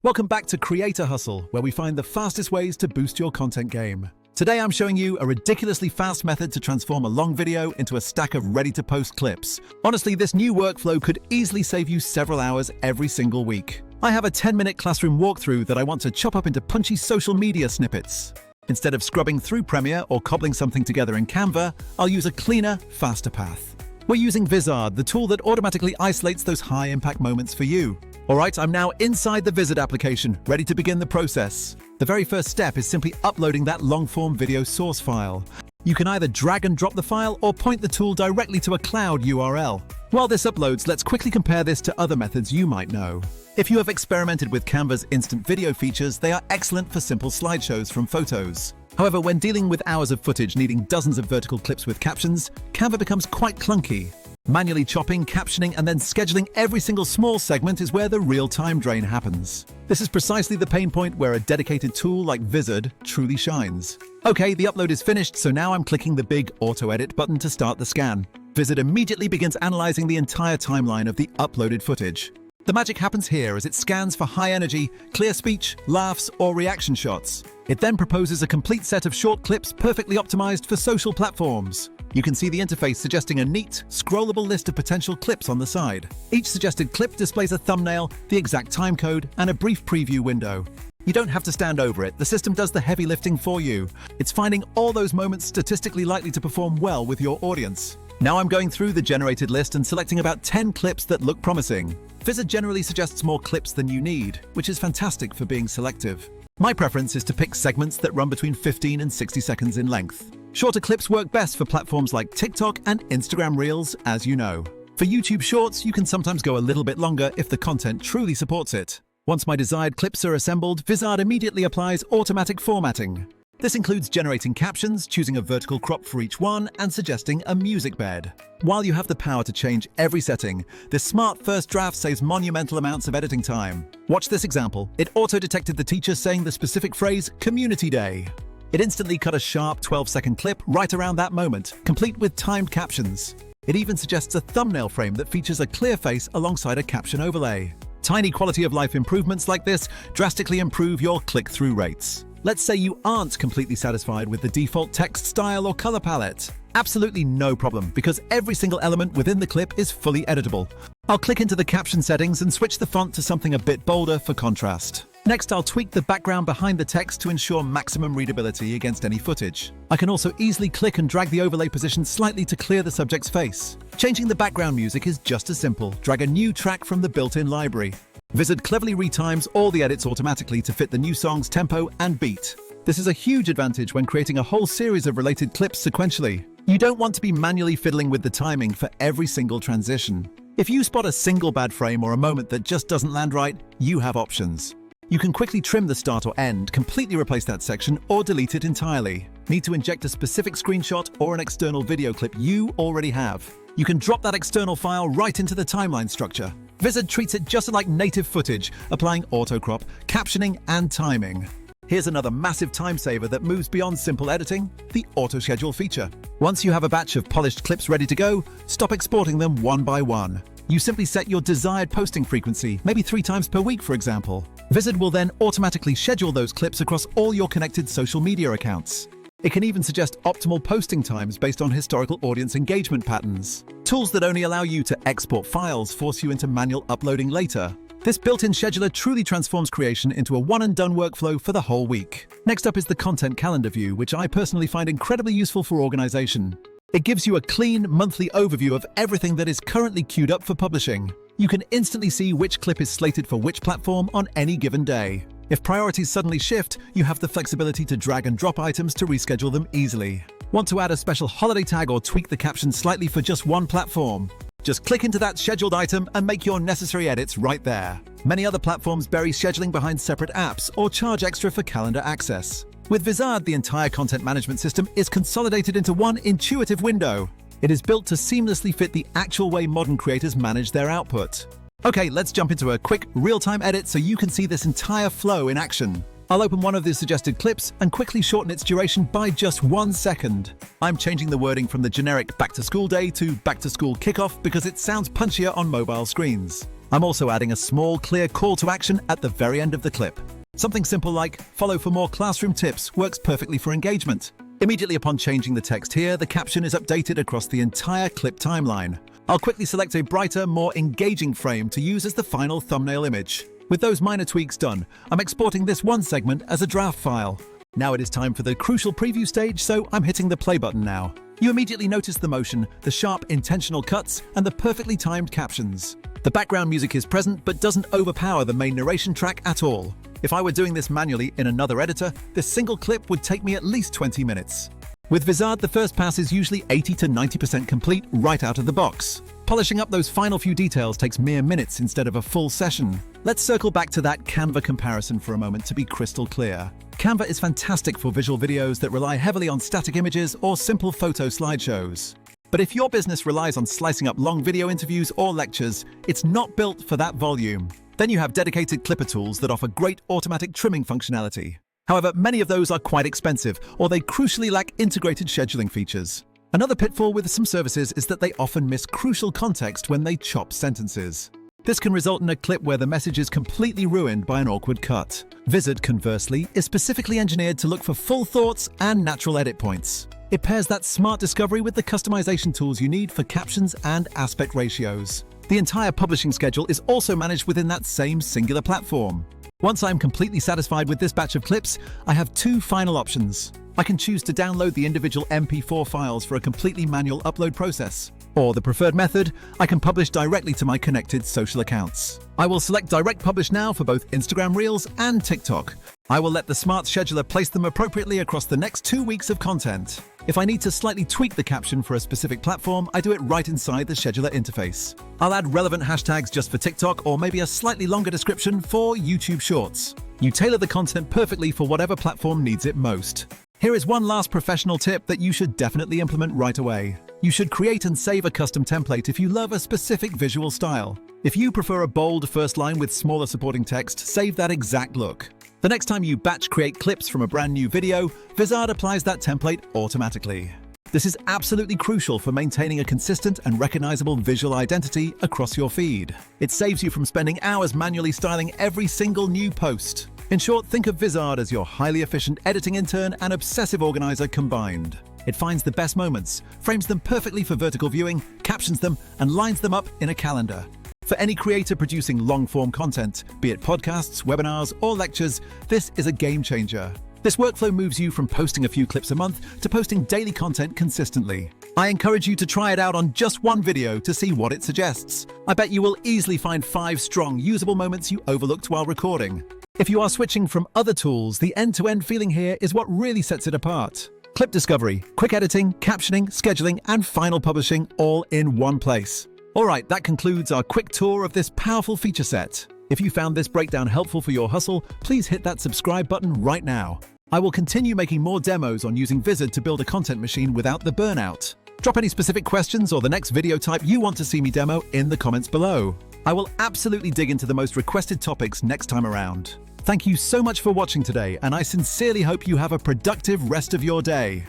Welcome back to Creator Hustle, where we find the fastest ways to boost your content game. Today I'm showing you a ridiculously fast method to transform a long video into a stack of ready-to-post clips. Honestly, this new workflow could easily save you several hours every single week. I have a 10-minute classroom walkthrough that I want to chop up into punchy social media snippets. Instead of scrubbing through Premiere or cobbling something together in Canva, I'll use a cleaner, faster path. We're using Vizard, the tool that automatically isolates those high-impact moments for you. Alright, I'm now inside the Vizard application, ready to begin the process. The very first step is simply uploading that long-form video source file. You can either drag and drop the file or point the tool directly to a cloud URL. While this uploads, let's quickly compare this to other methods you might know. If you have experimented with Canva's instant video features, they are excellent for simple slideshows from photos. However, when dealing with hours of footage needing dozens of vertical clips with captions, Canva becomes quite clunky. Manually chopping, captioning, and then scheduling every single small segment is where the real time drain happens. This is precisely the pain point where a dedicated tool like Vizard truly shines. Okay, the upload is finished, so now I'm clicking the big Auto-edit button to start the scan. Vizard immediately begins analyzing the entire timeline of the uploaded footage. The magic happens here as it scans for high energy, clear speech, laughs, or reaction shots. It then proposes a complete set of short clips perfectly optimized for social platforms. You can see the interface suggesting a neat, scrollable list of potential clips on the side. Each suggested clip displays a thumbnail, the exact timecode, and a brief preview window. You don't have to stand over it, the system does the heavy lifting for you. It's finding all those moments statistically likely to perform well with your audience. Now I'm going through the generated list and selecting about 10 clips that look promising. Vizard generally suggests more clips than you need, which is fantastic for being selective. My preference is to pick segments that run between 15 and 60 seconds in length. Shorter clips work best for platforms like TikTok and Instagram Reels, as you know. For YouTube Shorts, you can sometimes go a little bit longer if the content truly supports it. Once my desired clips are assembled, Vizard immediately applies automatic formatting. This includes generating captions, choosing a vertical crop for each one, and suggesting a music bed. While you have the power to change every setting, this smart first draft saves monumental amounts of editing time. Watch this example. It auto-detected the teacher saying the specific phrase, Community Day. It instantly cut a sharp 12-second clip right around that moment, complete with timed captions. It even suggests a thumbnail frame that features a clear face alongside a caption overlay. Tiny quality-of-life improvements like this drastically improve your click-through rates. Let's say you aren't completely satisfied with the default text style or color palette. Absolutely no problem, because every single element within the clip is fully editable. I'll click into the caption settings and switch the font to something a bit bolder for contrast. Next, I'll tweak the background behind the text to ensure maximum readability against any footage. I can also easily click and drag the overlay position slightly to clear the subject's face. Changing the background music is just as simple. Drag a new track from the built-in library. Vizard cleverly retimes all the edits automatically to fit the new song's tempo and beat. This is a huge advantage when creating a whole series of related clips sequentially. You don't want to be manually fiddling with the timing for every single transition. If you spot a single bad frame or a moment that just doesn't land right, you have options. You can quickly trim the start or end, completely replace that section, or delete it entirely. Need to inject a specific screenshot or an external video clip you already have? You can drop that external file right into the timeline structure. Vizard treats it just like native footage, applying auto-crop, captioning, and timing. Here's another massive time saver that moves beyond simple editing, the auto-schedule feature. Once you have a batch of polished clips ready to go, stop exporting them one by one. You simply set your desired posting frequency, maybe 3 times per week, for example. Vizard will then automatically schedule those clips across all your connected social media accounts. It can even suggest optimal posting times based on historical audience engagement patterns. Tools that only allow you to export files force you into manual uploading later. This built-in scheduler truly transforms creation into a one-and-done workflow for the whole week. Next up is the content calendar view, which I personally find incredibly useful for organization. It gives you a clean, monthly overview of everything that is currently queued up for publishing. You can instantly see which clip is slated for which platform on any given day. If priorities suddenly shift, you have the flexibility to drag and drop items to reschedule them easily. Want to add a special holiday tag or tweak the caption slightly for just one platform? Just click into that scheduled item and make your necessary edits right there. Many other platforms bury scheduling behind separate apps or charge extra for calendar access. With Vizard, the entire content management system is consolidated into one intuitive window. It is built to seamlessly fit the actual way modern creators manage their output. Okay, let's jump into a quick real-time edit so you can see this entire flow in action. I'll open one of the suggested clips and quickly shorten its duration by just 1 second. I'm changing the wording from the generic back-to-school day to back-to-school kickoff because it sounds punchier on mobile screens. I'm also adding a small, clear call to action at the very end of the clip. Something simple like, "Follow for more classroom tips," works perfectly for engagement. Immediately upon changing the text here, the caption is updated across the entire clip timeline. I'll quickly select a brighter, more engaging frame to use as the final thumbnail image. With those minor tweaks done, I'm exporting this one segment as a draft file. Now it is time for the crucial preview stage, so I'm hitting the play button now. You immediately notice the motion, the sharp, intentional cuts, and the perfectly timed captions. The background music is present but doesn't overpower the main narration track at all. If I were doing this manually in another editor, this single clip would take me at least 20 minutes. With Vizard, the first pass is usually 80 to 90% complete right out of the box. Polishing up those final few details takes mere minutes instead of a full session. Let's circle back to that Canva comparison for a moment to be crystal clear. Canva is fantastic for visual videos that rely heavily on static images or simple photo slideshows. But if your business relies on slicing up long video interviews or lectures, it's not built for that volume. Then you have dedicated clipper tools that offer great automatic trimming functionality. However, many of those are quite expensive, or they crucially lack integrated scheduling features. Another pitfall with some services is that they often miss crucial context when they chop sentences. This can result in a clip where the message is completely ruined by an awkward cut. Vizard, conversely, is specifically engineered to look for full thoughts and natural edit points. It pairs that smart discovery with the customization tools you need for captions and aspect ratios. The entire publishing schedule is also managed within that same singular platform. Once I'm completely satisfied with this batch of clips, I have two final options. I can choose to download the individual MP4 files for a completely manual upload process. Or the preferred method, I can publish directly to my connected social accounts. I will select Direct Publish now for both Instagram Reels and TikTok. I will let the smart scheduler place them appropriately across the next 2 weeks of content. If I need to slightly tweak the caption for a specific platform, I do it right inside the scheduler interface. I'll add relevant hashtags just for TikTok or maybe a slightly longer description for YouTube Shorts. You tailor the content perfectly for whatever platform needs it most. Here is one last professional tip that you should definitely implement right away. You should create and save a custom template if you love a specific visual style. If you prefer a bold first line with smaller supporting text, save that exact look. The next time you batch create clips from a brand new video, Vizard applies that template automatically. This is absolutely crucial for maintaining a consistent and recognizable visual identity across your feed. It saves you from spending hours manually styling every single new post. In short, think of Vizard as your highly efficient editing intern and obsessive organizer combined. It finds the best moments, frames them perfectly for vertical viewing, captions them, and lines them up in a calendar. For any creator producing long-form content, be it podcasts, webinars, or lectures, this is a game changer. This workflow moves you from posting a few clips a month to posting daily content consistently. I encourage you to try it out on just one video to see what it suggests. I bet you will easily find 5 strong, usable moments you overlooked while recording. If you are switching from other tools, the end-to-end feeling here is what really sets it apart. Clip discovery, quick editing, captioning, scheduling, and final publishing all in one place. Alright, that concludes our quick tour of this powerful feature set. If you found this breakdown helpful for your hustle, please hit that subscribe button right now. I will continue making more demos on using Vizard to build a content machine without the burnout. Drop any specific questions or the next video type you want to see me demo in the comments below. I will absolutely dig into the most requested topics next time around. Thank you so much for watching today, and I sincerely hope you have a productive rest of your day.